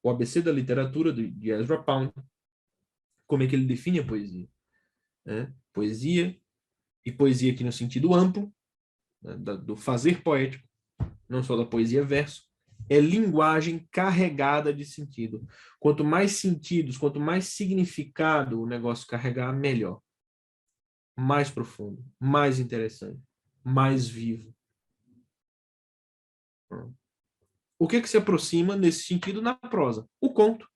o ABC da literatura de Ezra Pound, como é que ele define a poesia, né? Poesia, e poesia aqui no sentido amplo, né, do fazer poético, não só da poesia verso, é linguagem carregada de sentido. Quanto mais sentidos, quanto mais significado o negócio carregar, melhor. Mais profundo, mais interessante, mais vivo. O que se aproxima nesse sentido na prosa? O conto.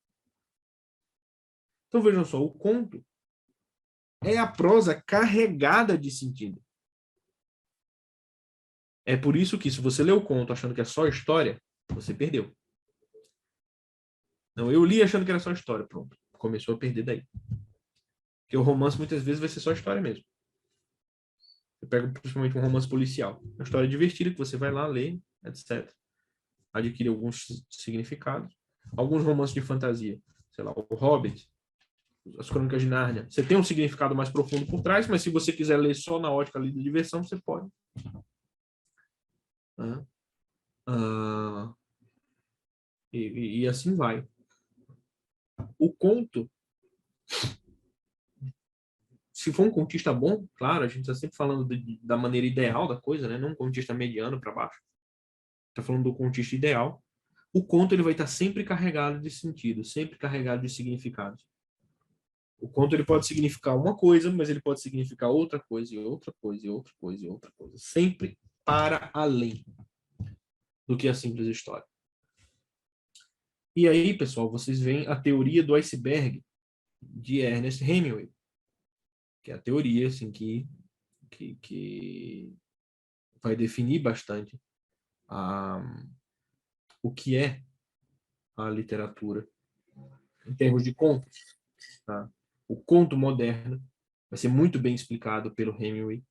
Então vejam só, o conto é a prosa carregada de sentido. É por isso que se você lê o conto achando que é só história, você perdeu. Não, eu li achando que era só história, pronto. Começou a perder daí. Porque o romance muitas vezes vai ser só história mesmo. Eu pego principalmente um romance policial. Uma história divertida que você vai lá ler, etc. Adquire alguns significados. Alguns romances de fantasia, sei lá, o Hobbit, as Crônicas de Nárnia. Você tem um significado mais profundo por trás, mas se você quiser ler só na ótica ali de diversão, você pode. E assim vai. O conto, se for um contista bom, claro, a gente está sempre falando da maneira ideal da coisa, né? Não um contista mediano para baixo. Está falando do contista ideal. O conto ele vai estar sempre carregado de sentido, sempre carregado de significado. O conto ele pode significar uma coisa, mas ele pode significar outra coisa, e outra coisa, e outra coisa, e outra coisa. Sempre para além do que a simples história. E aí, pessoal, vocês veem a teoria do iceberg de Ernest Hemingway, que é a teoria assim, que vai definir bastante o que é a literatura em termos de contos. Tá? O conto moderno vai ser muito bem explicado pelo Hemingway.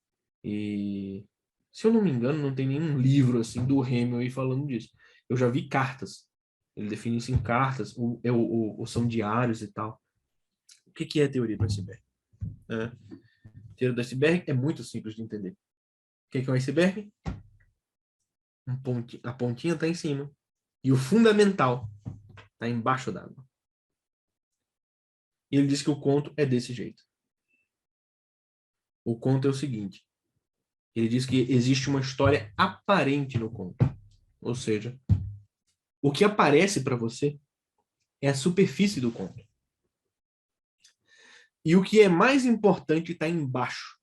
E, se eu não me engano, não tem nenhum livro assim do Hemingway falando disso. Eu já vi cartas. Ele define isso em cartas, ou são diários e tal. O que é a teoria do iceberg? A teoria do iceberg é muito simples de entender. O que é um iceberg? A pontinha está em cima. E o fundamental está embaixo d'água. E ele diz que o conto é desse jeito. O conto é o seguinte. Ele diz que existe uma história aparente no conto. Ou seja, o que aparece para você é a superfície do conto. E o que é mais importante está embaixo.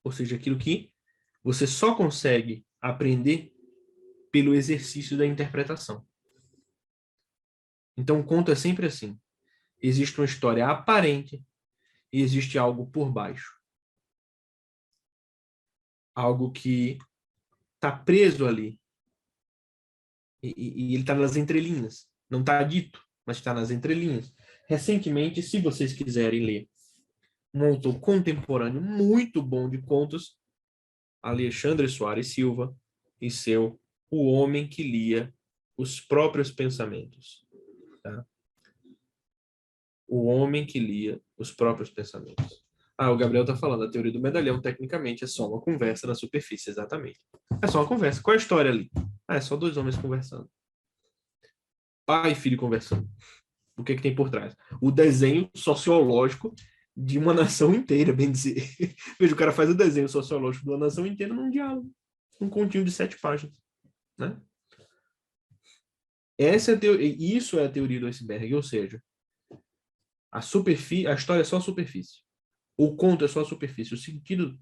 Ou seja, aquilo que você só consegue aprender pelo exercício da interpretação. Então, o conto é sempre assim. Existe uma história aparente e existe algo por baixo. Algo que está preso ali. E ele está nas entrelinhas. Não está dito, mas está nas entrelinhas. Recentemente, se vocês quiserem ler um autor contemporâneo muito bom de contos, Alexandre Soares Silva, e seu O Homem que Lia os Próprios Pensamentos. Tá? O Homem que Lia os Próprios Pensamentos. O Gabriel está falando, a teoria do medalhão, tecnicamente, é só uma conversa na superfície, exatamente. É só uma conversa. Qual é a história ali? É só dois homens conversando. Pai e filho conversando. O que tem por trás? O desenho sociológico de uma nação inteira, bem dizer. Veja, o cara faz o desenho sociológico de uma nação inteira num diálogo. Um continho de 7 páginas. Né? Essa é a teoria, isso é a teoria do iceberg, ou seja, a história é só a superfície. O conto é só a superfície. O sentido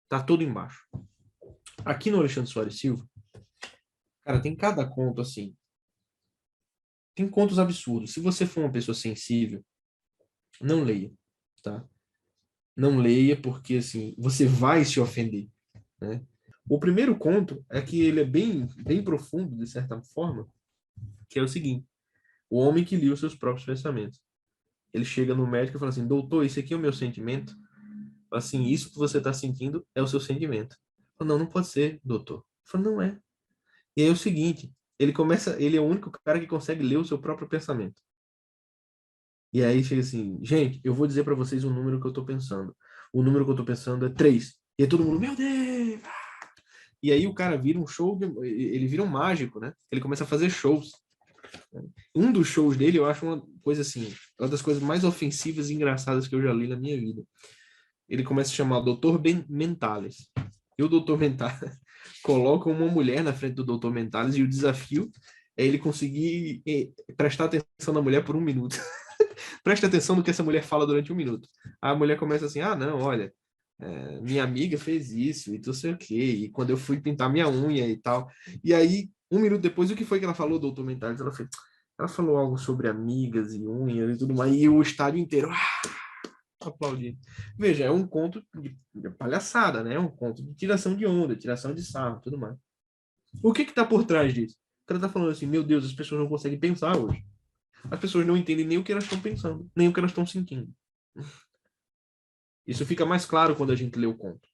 está todo embaixo. Aqui no Alexandre Soares Silva, cara, tem cada conto assim. Tem contos absurdos. Se você for uma pessoa sensível, não leia, tá? Não leia porque assim, você vai se ofender, né? O primeiro conto é que ele é bem profundo, de certa forma, que é o seguinte: o homem que lia os seus próprios pensamentos. Ele chega no médico e fala assim: doutor, esse aqui é o meu sentimento. Assim, isso que você está sentindo é o seu sentimento. Fala, não, não pode ser, doutor. Fala, não é. E aí é o seguinte: ele é o único cara que consegue ler o seu próprio pensamento. E aí chega assim: gente, eu vou dizer para vocês o número que eu estou pensando. O número que eu estou pensando é 3. E aí todo mundo, meu Deus! E aí o cara vira um show, ele vira um mágico, né? Ele começa a fazer shows. Um dos shows dele, eu acho uma coisa assim, uma das coisas mais ofensivas e engraçadas que eu já li na minha vida. Ele começa a chamar Dr. Mentales. E o Dr. Mentales coloca uma mulher na frente do Dr. Mentales e o desafio é ele conseguir prestar atenção na mulher por 1 minuto. Presta atenção no que essa mulher fala durante 1 minuto. A mulher começa assim, não, olha, minha amiga fez isso e não sei o quê, e quando eu fui pintar minha unha e tal. E aí, 1 minuto depois, o que foi que ela falou, doutor Mentales? Ela falou algo sobre amigas e unhas e tudo mais, e o estádio inteiro aplaudindo. Veja, é um conto de palhaçada, né? É um conto de tiração de onda, tiração de sarro, tudo mais. O que está por trás disso? O cara está falando assim, meu Deus, as pessoas não conseguem pensar hoje. As pessoas não entendem nem o que elas estão pensando, nem o que elas estão sentindo. Isso fica mais claro quando a gente lê o conto.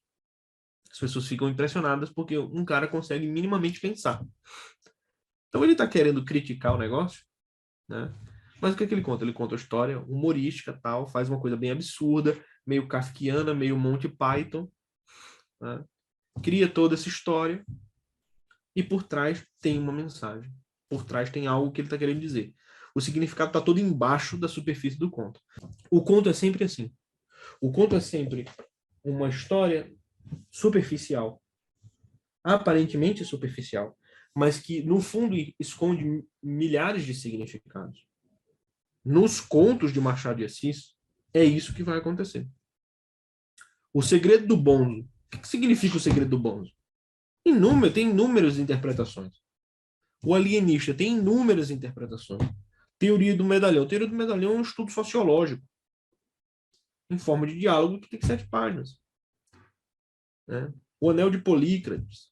As pessoas ficam impressionadas porque um cara consegue minimamente pensar. Então ele está querendo criticar o negócio, né? Mas o que é que ele conta? Ele conta a história humorística, tal, faz uma coisa bem absurda, meio kafkiana, meio Monty Python, né? Cria toda essa história e por trás tem uma mensagem. Por trás tem algo que ele está querendo dizer. O significado está todo embaixo da superfície do conto. O conto é sempre assim. O conto é sempre uma história superficial, aparentemente superficial, mas que no fundo esconde milhares de significados. Nos contos de Machado de Assis, é isso que vai acontecer. O segredo do bonzo. O que significa o segredo do bonzo? Tem inúmeras interpretações. O alienista tem inúmeras interpretações. Teoria do medalhão. Teoria do medalhão é um estudo sociológico em forma de diálogo que tem 7 páginas. Né? O Anel de Polícrates.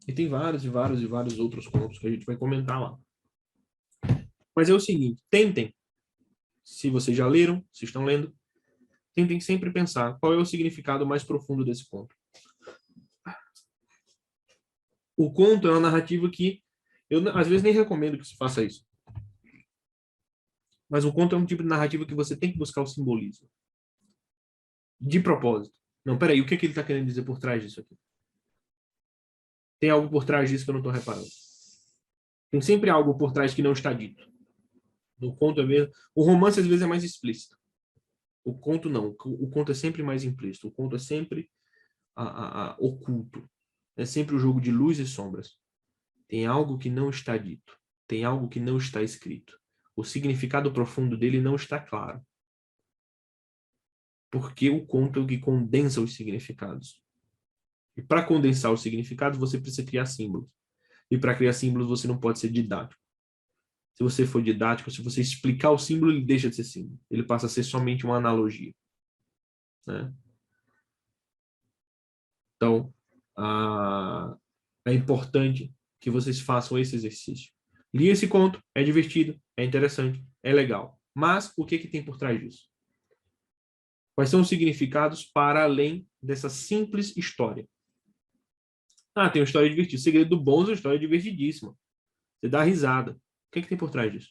E tem vários e vários e vários outros contos que a gente vai comentar lá. Mas é o seguinte, tentem, se vocês já leram, se estão lendo, tentem sempre pensar qual é o significado mais profundo desse conto. O conto é uma narrativa que eu, às vezes, nem recomendo que se faça isso. Mas o conto é um tipo de narrativa que você tem que buscar o simbolismo. De propósito. Não, peraí, o que é que ele está querendo dizer por trás disso aqui? Tem algo por trás disso que eu não estou reparando. Tem sempre algo por trás que não está dito. No conto é mesmo. O romance, às vezes, é mais explícito. O conto não. O conto é sempre mais implícito. O conto é sempre oculto. É sempre o jogo de luz e sombras. Tem algo que não está dito. Tem algo que não está escrito. O significado profundo dele não está claro. Porque o conto é o que condensa os significados. E para condensar os significados, você precisa criar símbolos. E para criar símbolos, você não pode ser didático. Se você for didático, se você explicar o símbolo, ele deixa de ser símbolo. Ele passa a ser somente uma analogia. Né? Então, é importante que vocês façam esse exercício. Li esse conto, é divertido, é interessante, é legal. Mas o que tem por trás disso? Quais são os significados para além dessa simples história? Tem uma história divertida. O Segredo do Bonzo é uma história divertidíssima. Você dá risada. O que tem por trás disso?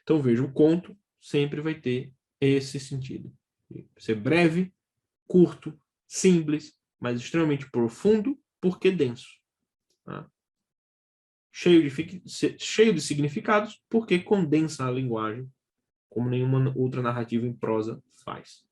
Então, veja, o conto sempre vai ter esse sentido. Ser breve, curto, simples, mas extremamente profundo, porque denso. Tá? Cheio de significados, porque condensa a linguagem, como nenhuma outra narrativa em prosa faz.